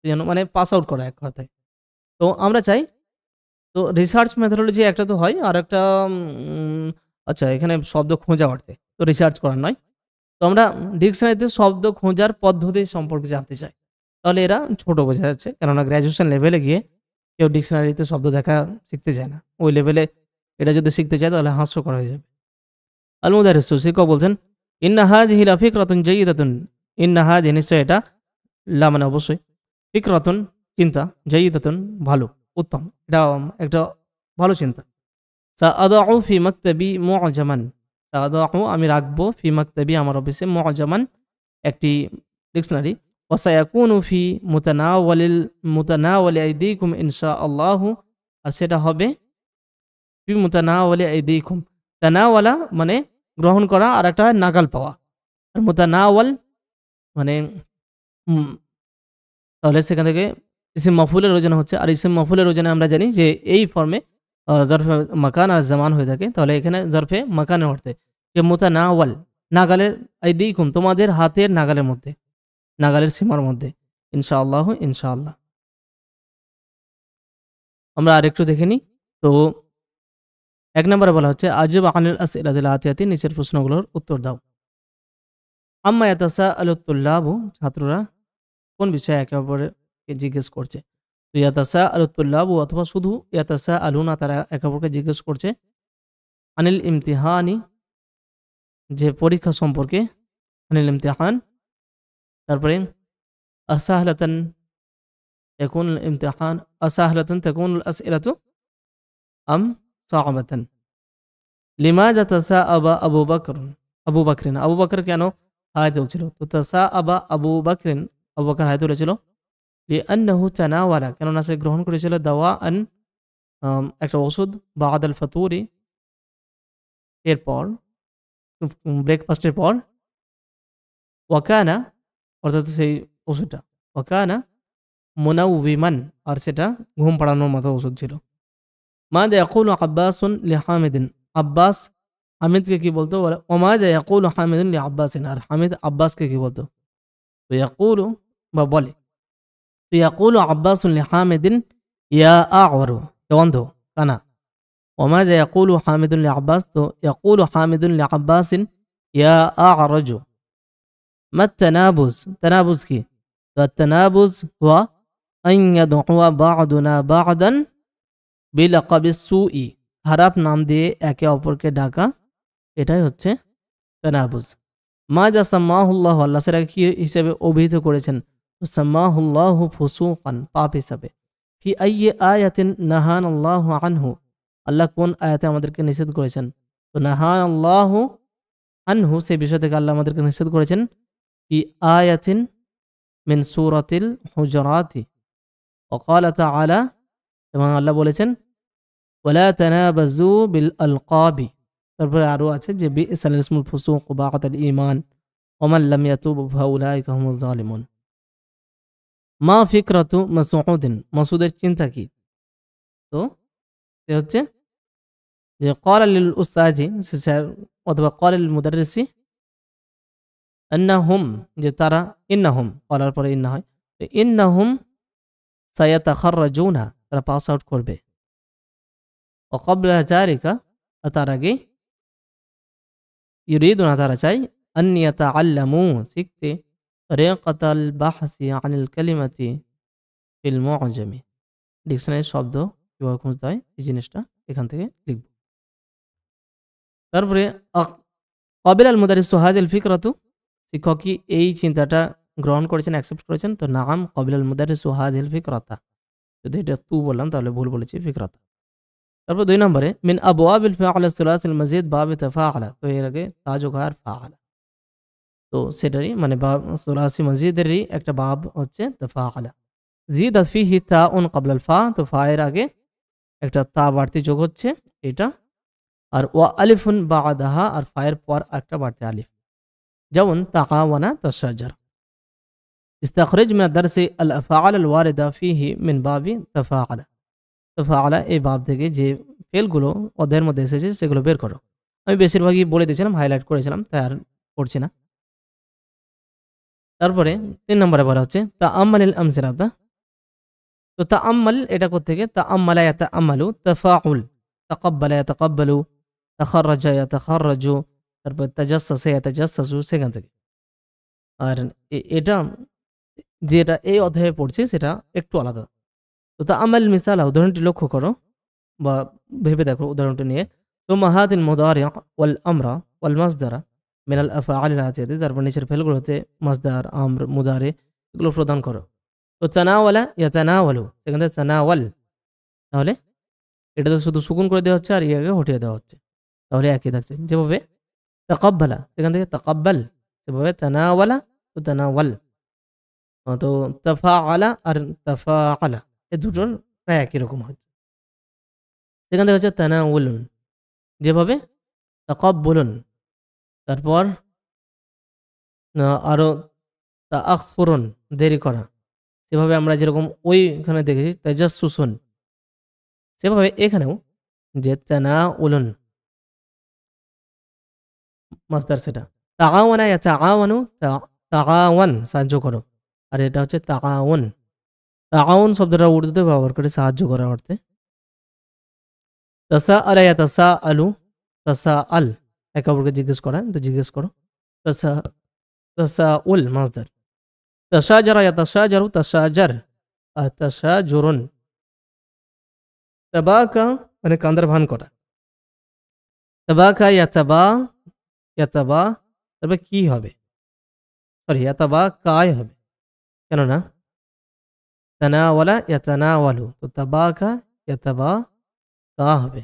যেন মানে পাস আউট করা এক কথায়। তো আমরা চাই, তো রিসার্চ মেথোডোলজি একটা তো হয়, আর একটা আচ্ছা এখানে শব্দ খোঁজা অর্থে, তো রিসার্চ করার নয়। তো আমরা ডিকশনারিতে শব্দ খোঁজার পদ্ধতি সম্পর্কে জানতে চাই। তাহলে এরা ছোট বোঝা যাচ্ছে, কেননা গ্র্যাজুয়েশন লেভেলে গিয়ে কেউ ডিকশনারিতে শব্দ দেখা শিখতে চায় না। ওই লেভেলে এটা যদি শিখতে চায় তাহলে হাস্যকর হয়ে যাবে। আল মুদারিস শিক্ষক বলছেন ইন্না হাযিহি লা ফিকরাতুন জাইয়্যিদাতুন, ইন্না হাযিহি নিশ্চয় এটা, লা মানে অবশ্যই, ফিকরাতুন চিন্তা, জাইয়্যিদাতুন ভালো, উত্তম, এটা একটা ভালো চিন্তা। সাআদাউ ফি মাকতাবি মুআজামান, সাআদাউ আমি রাখবো, ফি মাকতাবি আমার অফিসে, মুআজামান একটি ডিকশনারি, ওয়া সায়াকুনু ফি মুতানাওয়ালি আইদিকুম ইনশাআল্লাহু, আর সেটা হবে ফি মুতানাওয়ালি আইদিকুম। তানাওয়ালা মানে গ্রহণ করা, আর একটা হয় নাগাল পাওয়া, আর মুতানাওয়াল মানে তাহলে সেখান থেকে ইসিম মাফুলের ওজনে হচ্ছে। আর ইসিম মাফুলের ওজনে আমরা জানি যে এই ফর্মে জরফে মাকান আর জামান হয়ে থাকে। তাহলে এখানে জরফে মাকানের অর্থে যে মুতানাওয়াল, নাগালের, আইদিকুম তোমাদের হাতের নাগালের মধ্যে, নাগালের সীমার মধ্যে, ইনশাআল্লাহ, ইনশাআল্লাহ। আমরা আরেকটু দেখে নিই। তো এক নম্বরে বলা হচ্ছে আজিব আনিল আসইলাতিল আতিয়াতি, নিচের প্রশ্নগুলোর উত্তর দাও। আম্মা ইয়াতাসাআলু তুল্লাবু, ছাত্ররা কোন বিষয়ে একে অপরকে জিজ্ঞেস করছে। তো ইয়াতাসাআলু তুল্লাবু অথবা শুধু ইয়াতাসাআলুনা, তারা একে অপরকে জিজ্ঞেস করছে। আনিল ইমতিহানি, যে পরীক্ষা সম্পর্কে, আনিল ইমতিহান। তারপরে আসাহলাতান ইয়াকুন ইমতিহান, আসাহলাতান তাকুন আসইলাতু আম সাআবাতান। লিমাযা তাসাআবা আবু বকরিন, আবু বকর কেন হায়াতে ছিল? তো তাসাআবা আবু বকরিন, আবু বকর হায়াতে তুলেছিল। লিআন্নাহু তানাওয়ালা, কেননা সে গ্রহণ করেছিল দাওয়াআন, একটা ওষুধ, বা'দাল ফাতুরি, এরপর ব্রেকফাস্টের পর। ওয়াকানা, অর্থাৎ সেই ওষুধটা, ওয়াকানা মুনাউবিমান, আর সেটা ঘুম পাড়ানোর মতো ওষুধ ছিল। মাযা ইয়াকুলু আব্বাসুন লিহামিদিন, আব্বাস হামিদকে কি বলতো? ওমাযা ইয়াকুলু হামিদুন লিআব্বাসিন, আর হামিদ আব্বাসকে কি বলতো? তো ইয়াকুলু, বা বলে, তো ইয়াকুলু আব্বাসুন লিহামিদিন ইয়া আ'ওয়ারু, অন্ধ, কানা। ওমাযা ইয়াকুলু হামিদুন লিআব্বাস, তো ইয়াকুলু হামিদুন লিআব্বাসিন ইয়া আ'রাজু। মা তানাবুজ, তানাবুজ কি? তো তানাবুজ হুয়া আন ইয়াদউয়া বা'দুনা বা'দান বিলাকাবিস সুই, খারাপ নাম দিয়ে একে অপরকে ডাকা, এটাই হচ্ছে তানাবুজ। মাযা সাম্মাহুল্লাহু, আল্লাহ সেটাকে কি হিসেবে অভিহিত করেছেন? সাম্মাহুল্লাহু ফুসুকান, পাপ হিসাবে। ফি আইয়ি আয়াতিন নাহানাল্লাহু আনহু, আল্লাহ কোন আয়াতে আমাদেরকে নিষেধ করেছেন? তো নাহানাল্লাহু আনহু, সেই বিষয় থেকে আল্লাহ আমাদেরকে নিষেধ করেছেন। ফি আয়াতিন মিন সূরাতিল হুজুরাতি, ওয়াকালা তাআলা, এবং আল্লাহ বলেছেন ওয়ালা তানাবাজু বিল আলকাবি। তারপরে আরো আছে যে বিইসাল ইসমুল ফুসুক বা'দাল ঈমান ওয়া মান লাম ইয়াতুব ফাউলাইকা হুমুজ জালিমুন। মা ফিকরাতু মাসউদিন, মাসউদের চিন্তা কি? তো সে হচ্ছে যে ক্বালা লিল উস্তাজি, স্যার অথবা ক্বালা লিল মুদাররিসি, আন্নাহুম, যে তারা, ইন্নাহুম বলার পরে ইন্না হয়, ইন্নাহুম সায়াতাখাররাজুনা, তারা পাস আউট করবে। ওয়া ক্বাবলা যালিকা, তার আগে, ইউরিদুনা, তারা চাই, আন ইয়াতাআল্লামু, শিখতে, তরিকাতাল বাহসি আনিল কালিমাতি ফিল মুআজামি, ডিকশনারি শব্দ কিভাবে খুঁজতে হয় এই জিনিসটা এখান থেকে লিখব। তারপরে ক্বাবিলা আল মুদাররিসু হাযিল ফিকরাতু, শিক্ষক কি এই চিন্তাটা গ্রহণ করেছেন, অ্যাকসেপ্ট করেছেন? তো নাম ক্বাবিলা আল মুদাররিসু হাযিল ফিকরাতা, যদি এটা তু বললাম তাহলে ভুল বলেছি, ফিকরাতা। তারপর 2 নম্বরে মিন আবওয়াবিল ফাআলা সুলাসিল মাজিদ বাবে তাফাআলা, তো এর আগে তাজুকার ফাআলা, তো সেটারই মানে সুলাসি মাজিদেরই একটা বাব হচ্ছে তাফাআলা। জিদাত ফিহি তাউন ক্বাবলা আল ফা, তো ফা এর আগে একটা তা বাড়তি যোগ হচ্ছে এটা, আর ওয়া আলিফুন বা'দাহা, আর ফা এর পর একটা বাড়তি আলিফ, যেমন তাকাওয়ানা তাশাজার। ইস্তাখরিজ মিন আদ-দারসি আল আফআল আল ওয়ারিদা ফিহি মিন বাবি তাফাআলা, তাফাআলা এই বাব থেকে যে ফেলগুলো অধ্যায়ের মধ্যে এসেছে সেগুলো বের করো। আমি বেশিরভাগই বলে দিয়েছিলাম, হাইলাইট করেছিলাম, তাই আর করছি না। তারপরে 3 নম্বরে বলা হচ্ছে তাআম্মালিল আমসিলাতা, তো তাআম্মাল এটা কোত্থেকে? তাআম্মালা ইয়াতাআম্মালু, তাফাউল, তাকাব্বালা ইয়াতাকাব্বালু, তাখাররাজা ইয়াতাখাররাজু, তারপর তাজাসসাসা ইয়াতাজাসসাসু, সেখান থেকে। আর এটা যেটা এই অধ্যায়ে পড়ছি সেটা একটু আলাদা। তো তাআম্মাল মিসালা, উদাহরণটি লক্ষ্য করো বা ভেবে দেখো উদাহরণটি নিয়ে। তো মাহাদিল মুদারি ওয়াল আমরা ওয়াল মাসদারা মিনাল আফআলিল আতিয়াতি, তারপর নিচের ফেলগুলোতে মাসদার, আমর, মুদারি এগুলো প্রদান করো। তো তানাওয়ালা ইয়াতানাওয়ালু, সেখান থেকে তানাওয়াল, তাহলে এটাতে শুধু সুকুন করে দেওয়া হচ্ছে আর ইয়াকে হটিয়ে দেওয়া হচ্ছে, তাহলে একই থাকছে। যেভাবে তাকাব্বালা, সেখান থেকে তাকাব্বাল, সেভাবে তানাওয়ালা তো তানাওয়াল। তো তাফাআলা আর তাফাআলা এই দুটোর প্রায় একই রকম হচ্ছে। সেখান থেকে হচ্ছে তানাউলুন, যেভাবে তাকাব্বুলুন, তারপর আরো তাআখুরুন, দেরি করা, সেভাবে আমরা যেরকম ওইখানে দেখেছি তাজাসসুসুন, সেভাবে এখানেও যে তানাউলুন মাসদার, সেটা তাআওয়ানা ইয়াতাআওয়ানু, তাআওয়ান সাহায্য করো, আর এটা হচ্ছে তাআউন। তাআউন শব্দটা উর্দুতে ব্যবহার করে সাহায্য করার অর্থে। তাসা আলা ইয়াতাসা আলু, তাসা আল একে অপরকে জিজ্ঞেস করা, তো জিজ্ঞেস করো। তাসা তাসা উল মাজদার। তাসা যারা ইয়াতাসা জারু, তাসা জার, তাসা জোরন। তাবাকা মানে কান্দার ভান করা। তাবাকা ইয়াতাবা, ইয়াতাবা তবে কি হবে, সরি ইয়াতাবা কায় হবে, কেননা তানাওয়ালা ইয়াতানাওয়ালু, তো তাবাকা ইয়াতাবা কা হবে,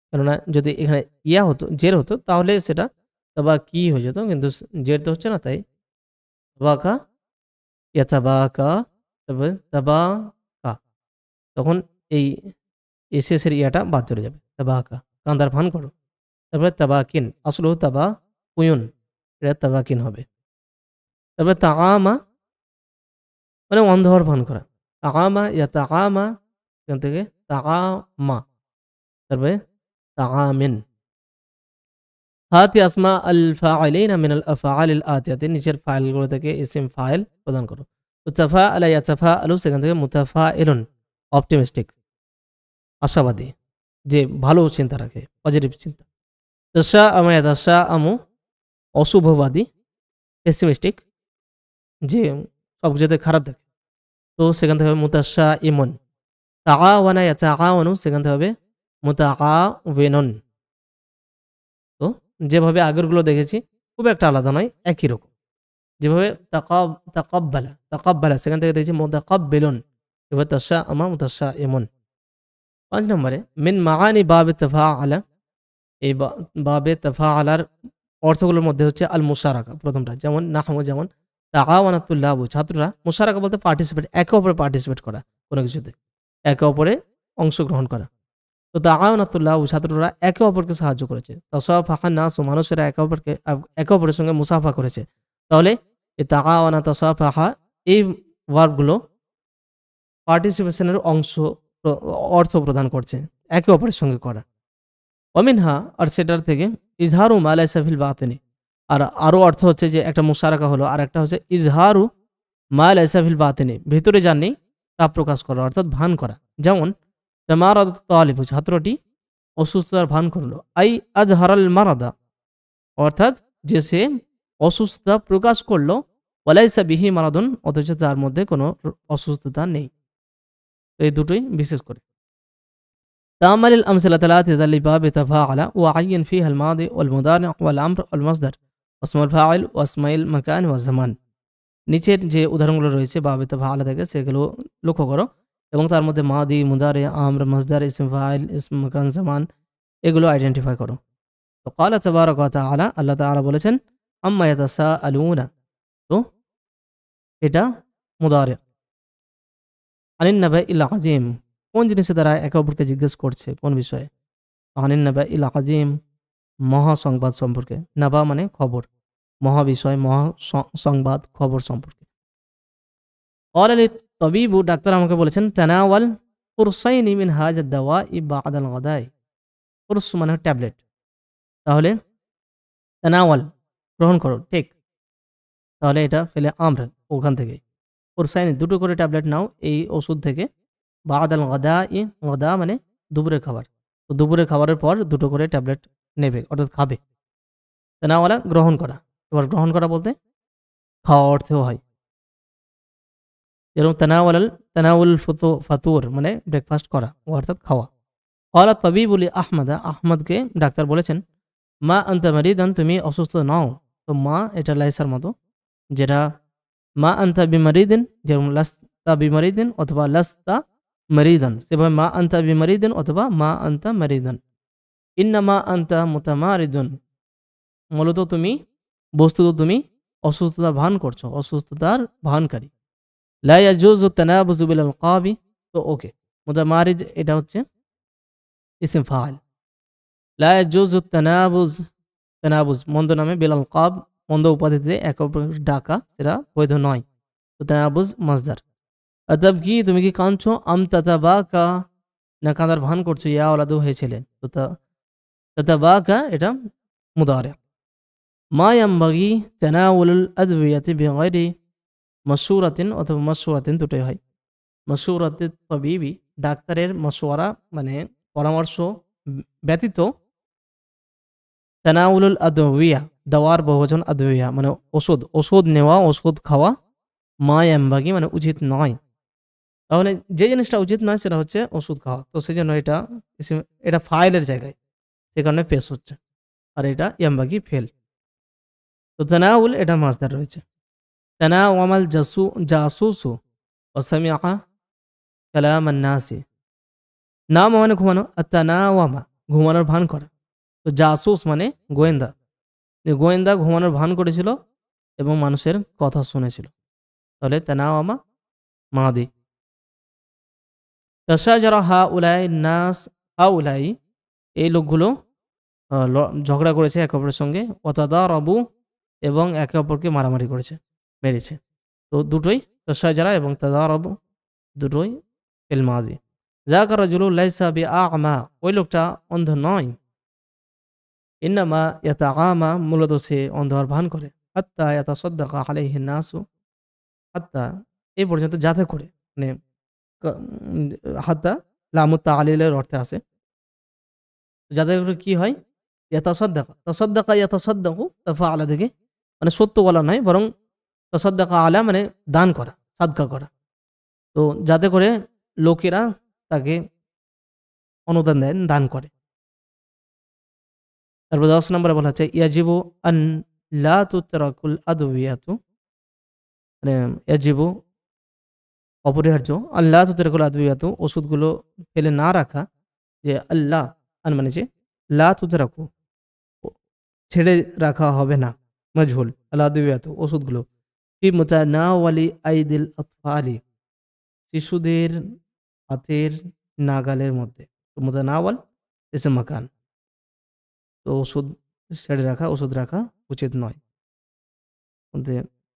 কেননা যদি এখানে ইয়া হতো, জের হতো, তাহলে সেটা তাবা কি হয়ে যেত, কিন্তু জের তো হচ্ছে না, তাই তাবাকা ইয়াতাবাকা, তবে তাবা কা, তখন এই শেষের ইয়াটা বাদ চলে যাবে। তাবাকা কান্দার ভান করো। তারপরে তাবাকিন, আসল তাবা কুয়ুন, এটা তাবাকিন হবে। তারপরে তাআমা মানে অন্ধ হওয়ার ভান করা। তাআমা ইয়াতাআমা, এখান থেকে তাআমা, তারপরে তাআমিন। হাতি আসমা আল ফাইলিনা মিন আল আফআল আল আতিয়াতি, নিচের ফাইলগুলো থেকে ইসিম ফাইল প্রদান করো। তো তাফাআলা ইয়াতাফাআলু, সেখান থেকে মুতাফাইলুন, অপটিমিস্টিক, আশাবাদী, যে ভালো চিন্তা রাখে, পজিটিভ চিন্তা। তাশাআমা ইয়াতাশাআমু, অশুভবাদী, পেসিমিস্টিক, যে সব কিছুতে খারাপ দেখে, তো সেখান থেকে হবে মুতাশাইমুন। তাআওয়ানা ইয়াতাআওয়ানু, সেখান থেকে হবে মুতাআওয়িনুন। তো যেভাবে আগেরগুলো দেখেছি খুব একটা আলাদা নয়, একই রকম। যেভাবে তাকাব্বালা, তাকাব্বালা সেখান থেকে দেখেছি মুতাকাব্বিলুন, এবার তাশাআমা মুতাশাইমুন। 5 নম্বরে মিন মাআনি বাবে তাফাআলা, এই বাবে তাফাআলার অর্থগুলোর মধ্যে হচ্ছে আল মুশারাকা, প্রথমটা যেমন নাহমু, যেমন তাআওয়ানাতুল্লাহু, ছাত্ররা, মুশারাকা বলতে পার্টিসিপেট, একে অপরে পার্টিসিপেট করা, কোনো কিছুতে একে অপরে অংশগ্রহণ করা। তো তাআওয়ানাতুল্লাহু, ছাত্ররা একে অপরকে সাহায্য করেছে। তাসাফাহান নাস, মানুষেরা একে অপরের সঙ্গে মুসাফা করেছে। তাহলে এই তাআওয়ানা, তাসাফাহা, এই ভার্বগুলো পার্টিসিপেশনের অর্থ প্রদান করছে, একে অপরের সঙ্গে করা। অমিনহা, আর সেটার থেকে ইজহারু মা লাইসা ফিল বাতিনি, আর আরও অর্থ হচ্ছে যে একটা মুশারাকা হলো, আর একটা হচ্ছে ইজহারু মা লাইসা ফিল বাতিনি, ভিতরে জাননি তা প্রকাশ করা, অর্থাৎ ভান করা। যেমন তামারাদ তালিবু, ছাত্রটি অসুস্থতার ভান করলো। আই আজহারাল মারাদা, অর্থাৎ যে সে অসুস্থতা প্রকাশ করলো। ওয়ালাইসা বিহি মারাদুন, অথচ তার মধ্যে কোনো অসুস্থতা নেই। এই দুটোই বিশেষ করে। تأمل الأمثلة الآتية لباب تفاعل وعين فيها الماضي والمضارع والأمر والمصدر واسم الفاعل واسم المكان والزمان। নিচের যে উদাহরণগুলো রয়েছে বাবে তাফাআলা থেকে, সেগুলো লক্ষ্য করো এবং তার মধ্যে মাদি, মুদারি, আমর, মসদার, ইসম ফাইল, ইসম মাকান, জামান, এগুলো আইডেন্টিফাই করো। তো ক্বালা তাবারাকা ওয়া তাআলা, আল্লাহ তাআলা বলেছেন আম্মা ইয়াতাসাআলুনা, তো এটা মুদারি। আনিন নাবাইল আযীম, কোন জিনিসে তারা একে অপরকে জিজ্ঞেস করছে, কোন বিষয়ে? আনিন নাবাইল আযীম, মহা সংবাদ সম্পর্কে। নাবা মানে খবর, মহা বিষয়, মহা সংবাদ, খবর সম্পর্কে। ক্বালা লিত-তাবিবু, ডাক্তার আমাকে বলেছেন, তানাওয়াল কুরসাইনি মিন হাযা দাওয়াই বা'দাল গাদাই। কুরস মানে ট্যাবলেট, তাহলে তানাওয়াল গ্রহণ করো, ঠিক, তাহলে এটা ফেলে আমরা ওখান থেকে। কুরসাইনি দুটো করে ট্যাবলেট নাও এই ওষুধ থেকে। বা'দাল গাদাই, গাদা মানে দুপুরের খাবার, তো দুপুরের খাবারের পর দুটো করে ট্যাবলেট নেবে, অর্থাৎ খাবে। তানাওয়ালা গ্রহণ করা, এবার গ্রহণ করা বলতে খাওয়া অর্থেও হয়, যেরকম তানাউল ফাতুর মানে ব্রেকফাস্ট করা, অর্থাৎ খাওয়া। ক্বালা তাবিবু লি আহমাদা, আহমদকে ডাক্তার বলেছেন, মা আনতা মারিদান, তুমি অসুস্থ নাও। তো মা এটা লাইসার মতো, যেটা মা আনতা বিমারিদিন, যেরকম লাস্তা বিমারিদিন অথবা লাস্তা মারিদান, সেভাবে মা আনতা বিমারিদিন অথবা মা আনতা মারিদান। ইন্নামা আনতা মুতামারিদুন, মূলত তুমি, বস্তুত তুমি অসুস্থতা ভান করছো, অসুস্থতার ভানকারী। লা ইয়াজুজু তানাবুযু বিল আলকাবি, তো ওকে, মুতামারিদ এটা হচ্ছে ইসম ফাইল। লা ইয়াজুজু তানাবুজ মন্দ নামে, বিল আলকাব মন্দ উপাধিতে একে অপরকে ডাকা, সেটা বৈধ নয়। তো তানাবুজ মাজদার। আতাব কি, তুমি কি কাঁদছো? আম তাতাবাকা, না কাঁদার ভান করছো? ইয়া ওলাদু, হে ছেলে। তো তাতাবাকা এটা মুদারি। মা ইয়ামবাগি তানাউলুল আদওয়াতি বিগাইরি মাশহুরাতিন, অথবা মাশহুরাতিন দুটোই হয়। মাশহুরাতিত তাবিবি, ডাক্তারের মশওয়ারা মানে পরামর্শ ব্যতীত তানাউলুল আদওয়িয়া দাওয়ার বহুবচন আদওয়িয়া মানে ওষুধ নেওয়া, ওষুধ খাওয়া মা ইয়ামবাগি মানে উচিত নয়। তাহলে যে জিনিসটা উচিত নয় সেটা হচ্ছে ওষুধ খাওয়া। তো সেজন্য এটা ফাইলের জায়গায়, সে কারণে পেশ হচ্ছে, আর এটা ইয়ামবাগি ফেল। তো তানাউল এটা মাসদার রয়েছে। তানাওয়ামাল জাসুসু ওয়াসামিআ কালামান নাসি। নাম মানে ঘুমানো, আর তানাওয়ামা ঘুমানোর ভান করা। তো জাসুস মানে গোয়েন্দা, যে গোয়েন্দা ঘুমানোর ভান করেছিল এবং মানুষের কথা শুনেছিল। তাহলে তানাওয়ামা মাদি। তাশাজারা হাউলাই নাস, হাউলাই এই লোকগুলো ঝগড়া করেছে একে অপরের সঙ্গে, ওয়াতাদারাবু এবং একে অপরকে মারামারি করেছে, মেরেছে। তো দুটোই তাশাজারা এবং তাদারাবু দুটোই ফিল মাদি। যাকা রাজুলু লাইসা বিআ'মা, ওই লোকটা অন্ধ নয়। ইন্নামা ইয়াতাআমা মূলত সে অন্ধ হওয়ার ভান করে। হাত্তা ইয়াতাসাদ্দাকা আলাইহি নাসু, হাত্তা এই পর্যন্ত যাতে করে, মানে হাত্তা লামুত তাআলিলের অর্থে আছে, যাতে করে কি হয় ইয়াতাসাদ্দাকু তাফাআলা থেকে মানে সত্য বলা নয়, বরং তাসাদ্দাকা আলা মানে দান করা, সাদকা করা। তো যাতে করে লোকেরা তাকে অনুদান দেন, দান করে। তারপর 10 নম্বরে বলা হচ্ছে ইয়াজিবু আন লা তুতরাকুল আদওয়িয়াতু, মানে ইয়াজিবু অপরিহার্য, আল্লাহ তুতরাকুল আদওয়িয়াতু ওষুধগুলো ফেলে না রাখা, যে আল্লাহ আন মানে যে লা তুতরাকু ছেড়ে রাখা হবে না, মজহুল আল আদওয়িয়াতু ওষুধগুলো, ফি মুতানাওয়ালি আইদিল আতফালি শিশুদের হাতের নাগালের মধ্যে। তো মুতানাওয়াল এসে মাকান, তো ওষুধ ছেড়ে রাখা, ওষুধ রাখা উচিত নয়,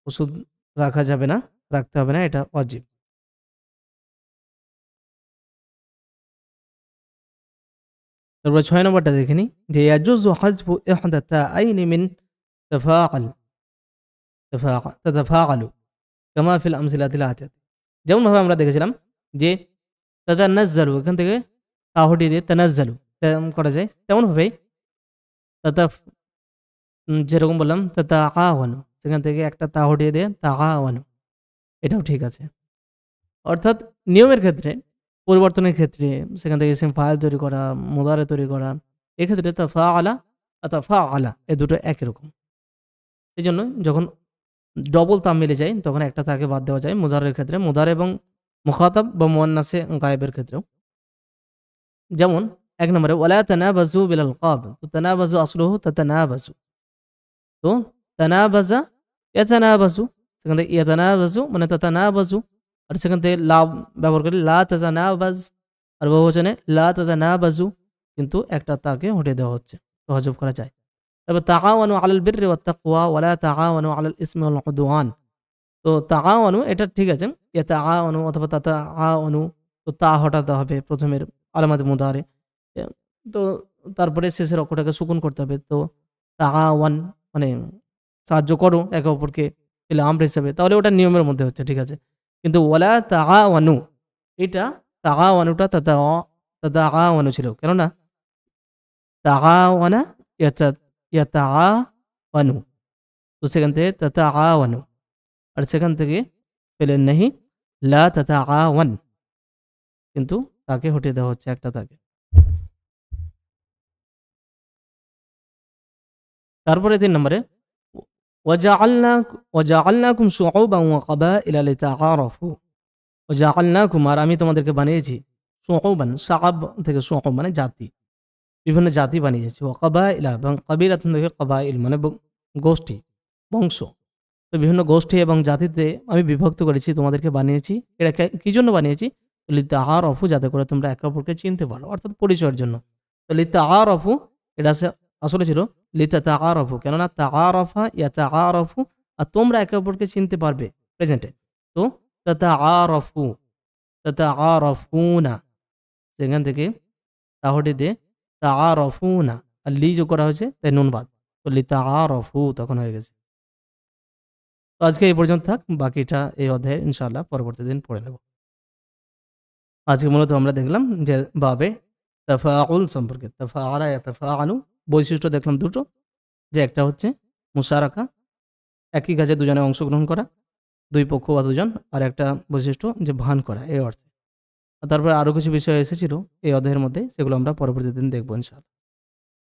ওষুধ রাখা যাবে না, রাখতে হবে না, এটা ওয়াজিব। তারপর 6 নম্বরটা দেখে নিই, যে ইয়াজুজু হাযফু ইহদা তাআইনি মিন তাতাফাআলু কামা ফিল আমসিলাতিল আতিয়াত। যেমনভাবে আমরা দেখেছিলাম যে তাতানাজ্জালু, এখান থেকে তাহটি দিয়ে তানাজ্জালু করা যায়, তেমনভাবে যেরকম বললাম তাতাআওয়ানু, সেখান থেকে একটা তা হটিয়ে দিয়ে তাআওয়ানু, এটাও ঠিক আছে। অর্থাৎ নিয়মের ক্ষেত্রে, পরিবর্তনের ক্ষেত্রে সেখান থেকে ইসম ফাইল তৈরি করা, মুদারে তৈরি করা, এক্ষেত্রে তাফাআলা আর তাফাআলা এই দুটো একই রকম। সেই জন্য যখন ডবল তাম মিলে যায় তখন একটা তাকে বাদ দেওয়া যায় মুজারের ক্ষেত্রে, মুদার এবং মুখাতাব বা মুয়ান্নাসে গায়েবের ক্ষেত্রেও। যেমন 1 নম্বরে ওয়ালা তানাবাজু বিল আলকাব, তো তানাবাজু আসলুহু তাতানাবাজু, তো তানাবাজা ইয়াতানাবাজু, সেখান থেকে ইয়াতানাবাজু মানে তাতানাবাজু, আর সেখান থেকে লা ব্যবহার করে লা তাতানাবাজ, আর বহুবচনে লা তাতানাবাজু, কিন্তু একটা তাকে হটিয়ে দেওয়া হচ্ছে, তো হজব করা যায়। তারপর তাআওয়ানু আলাল বিররি ওয়াত তাকওয়া ওয়ালা তাআওয়ানু আলাল ইসমি ওয়াল উদওয়ান, তো তাআওয়ানু এটা ঠিক আছে, ইয়াতাআওয়ানু অথবা তাতাআওয়ানু, তো তা হটাতে হবে প্রথমের আলামাতে মুদারে, তো তারপরে শেষের অক্ষরটাকে সুকুন করতে হবে। তো তাআওয়ান মানে সাহায্য করো একে অপরকে, এলে আমর হিসাবে, তাহলে ওটা নিয়মের মধ্যে হচ্ছে, ঠিক আছে। কিন্তু ওয়ালা তাআওয়ানু, এটা তাআওয়ানুটা তাতাআওয়ানু ছিল, কেননা তাআওয়ানা ইয়াতাআওয়ানু, তো সেখান থেকে তাতাআওয়ানু, আর সেখান থেকে পেলেন নাহি লা তাতাআওয়ান, কিন্তু তাকে হটিয়ে দেওয়া হচ্ছে একটা তাকে। তারপরে 3 নম্বরে ওয়াজআলনাকুম শুউবান ওয়া ক্বাবাইলা লিতাআরাফু, ওয়াজআলনাকুম আর আমি তোমাদেরকে বানিয়েছি, শুউবান শাআব থেকে শুউব মানে জাতি, বিভিন্ন জাতি বানিয়েছি, ওয়া ক্বাবাইলা এবং কাবিলাতুন থেকে কাবাইল মানে গোষ্ঠী, বংশ, তো বিভিন্ন গোষ্ঠী এবং জাতিতে আমি বিভক্ত করেছি, তোমাদেরকে বানিয়েছি। এটা কি জন্য বানিয়েছি? লিতাআরাফু, যাতে করে তোমরা একে অপরকে চিনতে পারো, অর্থাৎ পরিচয়ের জন্য। তো লিতাআরাফু এটা আসলে ছিল লিতাতাআরাফু, কেননা তাআরাফা ইয়াতাআরাফু, আর তোমরা একে অপরকে চিনতে পারবে প্রেজেন্টে। তো তাতাআরাফুনা, সেখান থেকে তাহটি দিয়ে তাআরাফুনা, আর লি যোগ করা হয়েছে তাই নুন বাদ, তো লিতাআরাফু তখন হয়ে গেছে। তো আজকে এই পর্যন্ত থাক, বাকিটা এই অধ্যায়ে ইনশাআল্লাহ পরবর্তী দিন পড়ে নেব। আজকে মূলত আমরা দেখলাম যে বাবে তাফাউল সম্পর্কে, তাফাআলা ইয়াতাফাআলু বৈশিষ্ট্য দেখলাম দুটো, যে একটা হচ্ছে মুশারাকা, একই কাজে দুজনে অংশগ্রহণ করা, দুই পক্ষ বা দুজন, আর একটা বৈশিষ্ট্য যে ভান করা এই অর্থে। তারপরে আরও কিছু বিষয় এসেছিল এই অধ্যায়ের মধ্যে, সেগুলো আমরা পরবর্তী দিন দেখবো ইনশাআল্লাহ।